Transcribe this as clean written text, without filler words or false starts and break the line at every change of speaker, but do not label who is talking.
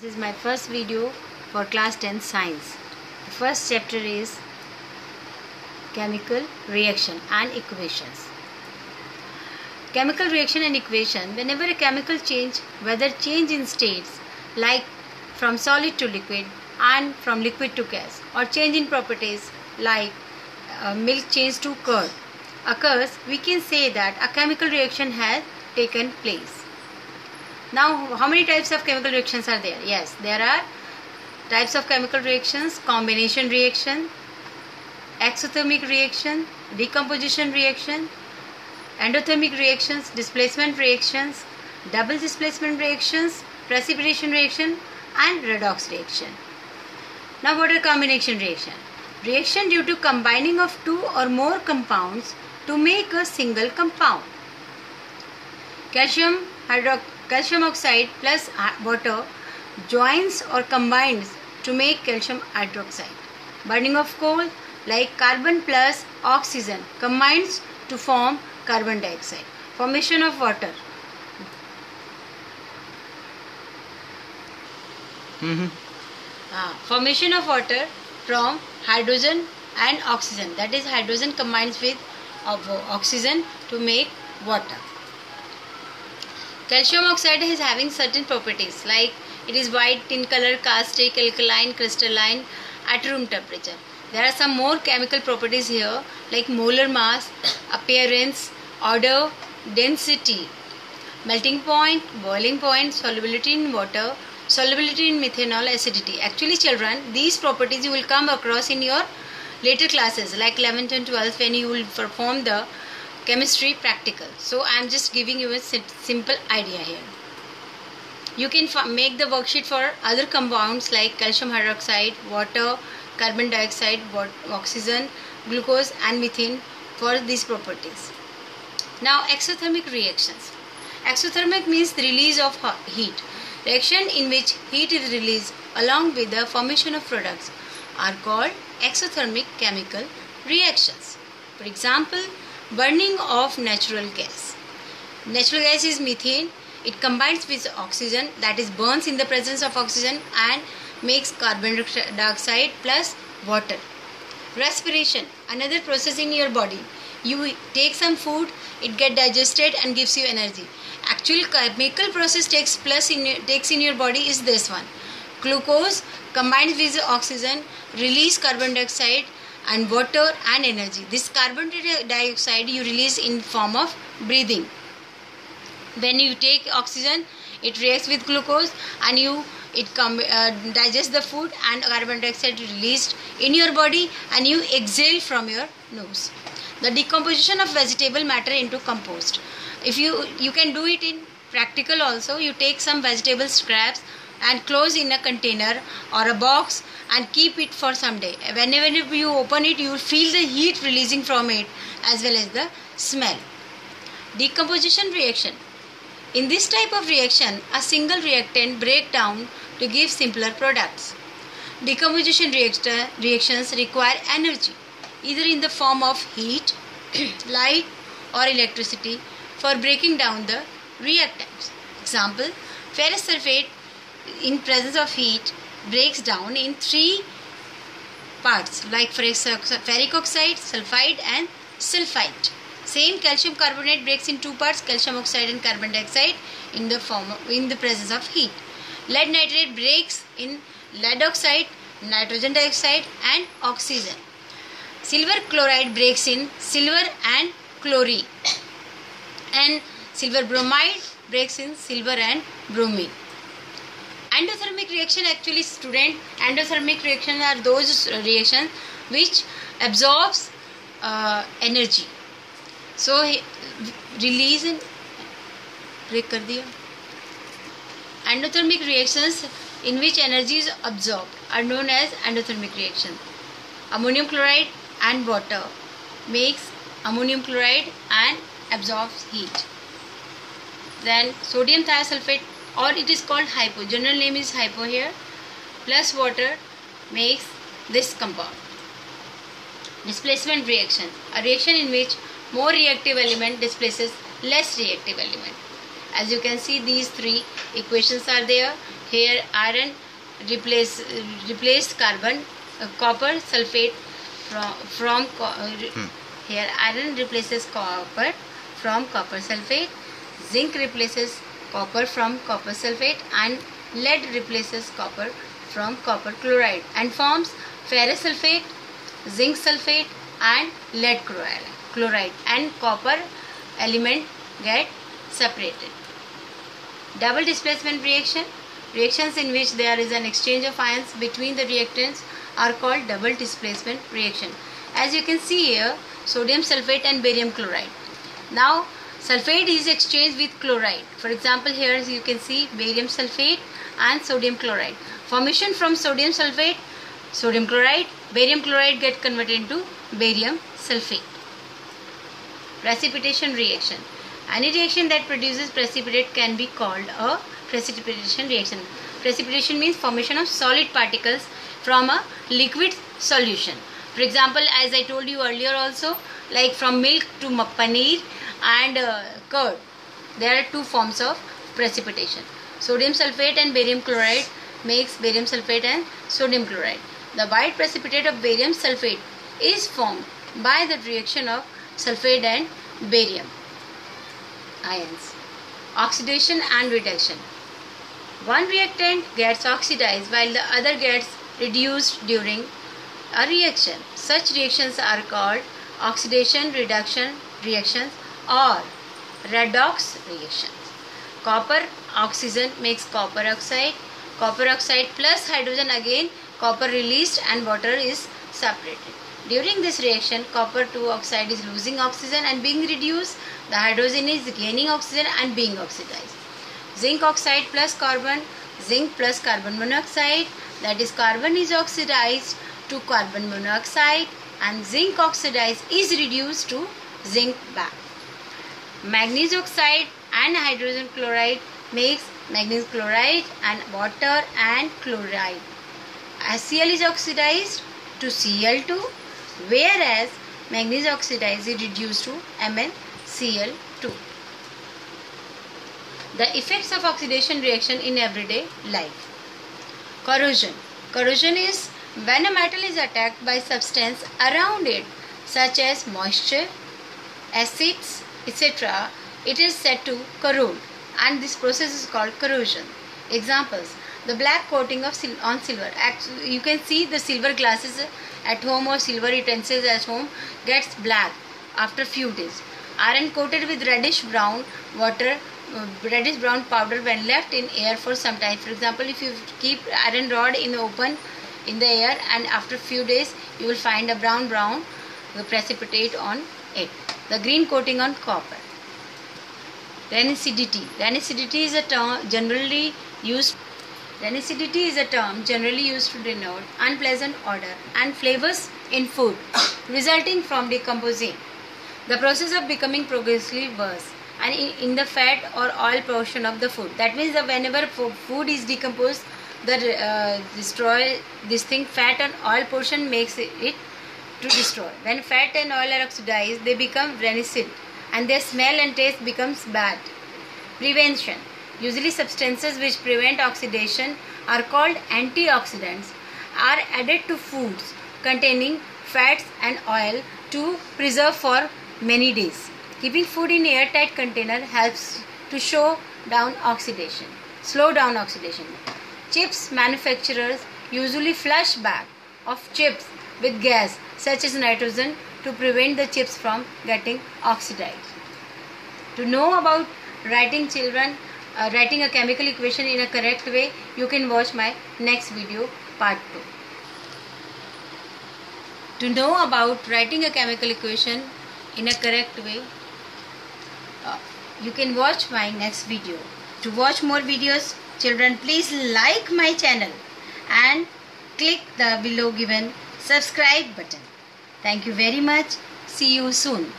This is my first video for class 10 science. The first chapter is chemical reaction and equations. Chemical reaction and equation: whenever a chemical change, whether change in states like from solid to liquid and from liquid to gas, or change in properties like milk change to curd occurs, we can say that a chemical reaction has taken place. Now, how many types of chemical reactions are there? Yes, there are types of chemical reactions: combination reaction, exothermic reaction, decomposition reaction, endothermic reactions, displacement reactions, double displacement reactions, precipitation reaction, and redox reaction. Now, what are combination reaction? Reaction due to combining of two or more compounds to make a single compound. Calcium oxide plus water joins or combines to make calcium hydroxide. Burning of coal like carbon plus oxygen combines to form carbon dioxide. Formation of water. Formation of water from hydrogen and oxygen. That is, hydrogen combines with oxygen to make water. Calcium oxide is having certain properties like it is white in color, caustic, alkaline, crystalline at room temperature. There are some more chemical properties here like molar mass, appearance, odor, density, melting point, boiling point, solubility in water, solubility in methanol, acidity. Actually, children, these properties you will come across in your later classes like 11th and 12th when you will perform the chemistry practical. So I am just giving you a simple idea here. You can make the worksheet for other compounds like calcium hydroxide, water, carbon dioxide, oxygen, glucose and methane for these properties. Now, exothermic reactions. Exothermic means the release of heat. Reaction in which heat is released along with the formation of products are called exothermic chemical reactions. For example, burning of natural gas. Natural gas is methane. It combines with oxygen, that is burns in the presence of oxygen and makes carbon dioxide plus water. Respiration, another process in your body. You take some food, it gets digested and gives you energy. Actual chemical process takes in your body is this one. Glucose combines with oxygen, release carbon dioxide and water and energy. This carbon dioxide you release in form of breathing. When you take oxygen, it reacts with glucose and it digests the food and carbon dioxide released in your body and you exhale from your nose. The decomposition of vegetable matter into compost. If you can do it in practical also. You take some vegetable scraps and close in a container or a box and keep it for some day. Whenever you open it, you will feel the heat releasing from it as well as the smell. Decomposition reaction. In this type of reaction, a single reactant breaks down to give simpler products. Decomposition reactions require energy, either in the form of heat, light or electricity for breaking down the reactants. Example, ferrous sulfate in presence of heat breaks down in 3 parts like ferric oxide, sulfide and sulfite. Same calcium carbonate breaks in 2 parts, calcium oxide and carbon dioxide in the presence of heat. Lead nitrate breaks in lead oxide, nitrogen dioxide and oxygen. Silver chloride breaks in silver and chlorine. And silver bromide breaks in silver and bromine. Endothermic reaction, actually student, endothermic reaction are those reactions which absorbs energy. So release and break कर दिया. Endothermic reactions in which energy is absorbed are known as endothermic reactions. Ammonium chloride and water makes ammonium chloride and absorbs heat. Then sodium thiosulfate, or it is called hypo, general name is hypo here, plus water makes this compound. Displacement reaction, a reaction in which more reactive element displaces less reactive element. As you can see, these 3 equations are there. Here iron replaced copper sulfate here iron replaces copper from copper sulfate, zinc replaces copper from copper sulfate, and lead replaces copper from copper chloride and forms ferrous sulfate, zinc sulfate and lead chloride, and copper element get separated. Double displacement reaction. Reactions in which there is an exchange of ions between the reactants are called double displacement reaction. As you can see here, sodium sulfate and barium chloride. Now sulfate is exchanged with chloride. For example, here you can see barium sulfate and sodium chloride. Formation from sodium sulfate, sodium chloride, barium chloride get converted into barium sulfate. Precipitation reaction. Any reaction that produces precipitate can be called a precipitation reaction. Precipitation means formation of solid particles from a liquid solution. For example, as I told you earlier also, like from milk to paneer and curd, there are two forms of precipitation. Sodium sulfate and barium chloride makes barium sulfate and sodium chloride. The white precipitate of barium sulfate is formed by the reaction of sulfate and barium ions. Oxidation and reduction. One reactant gets oxidized while the other gets reduced during a reaction. Such reactions are called oxidation reduction reactions or redox reactions. Copper oxygen makes copper oxide. Copper oxide plus hydrogen, again copper released and water is separated. During this reaction, copper 2 oxide is losing oxygen and being reduced. The hydrogen is gaining oxygen and being oxidized. Zinc oxide plus carbon, zinc plus carbon monoxide, that is carbon is oxidized to carbon monoxide and zinc oxidized is reduced to zinc back. Manganese oxide and hydrogen chloride makes manganese chloride and water and chloride. HCl is oxidized to Cl2, whereas manganese oxidized is reduced to MnCl2. The effects of oxidation reaction in everyday life. Corrosion. Corrosion is when a metal is attacked by substance around it, such as moisture, acids, etc. It is said to corrode, and this process is called corrosion. Examples: the black coating of on silver. Actually, you can see the silver glasses at home or silver utensils at home gets black after few days. Iron coated with reddish brown powder when left in air for some time. For example, if you keep iron rod in the air and after few days you will find a brown precipitate on it. The green coating on copper. Rancidity. Rancidity is a term generally used to denote unpleasant odor and flavors in food resulting from decomposing. The process of becoming progressively worse and in the fat or oil portion of the food. That means that whenever food is decomposed, fat and oil portion makes it to destroy. When fat and oil are oxidized, they become rancid and their smell and taste becomes bad. Prevention. Usually substances which prevent oxidation are called antioxidants are added to foods containing fats and oil to preserve for many days. Keeping food in airtight container helps to slow down oxidation. Chips manufacturers usually flush bag of chips with gas such as nitrogen to prevent the chips from getting oxidized. To know about writing a chemical equation in a correct way, you can watch my next video, part 2. To know about writing a chemical equation in a correct way, you can watch my next video. To watch more videos, children, please like my channel and click the below given subscribe button. Thank you very much. See you soon.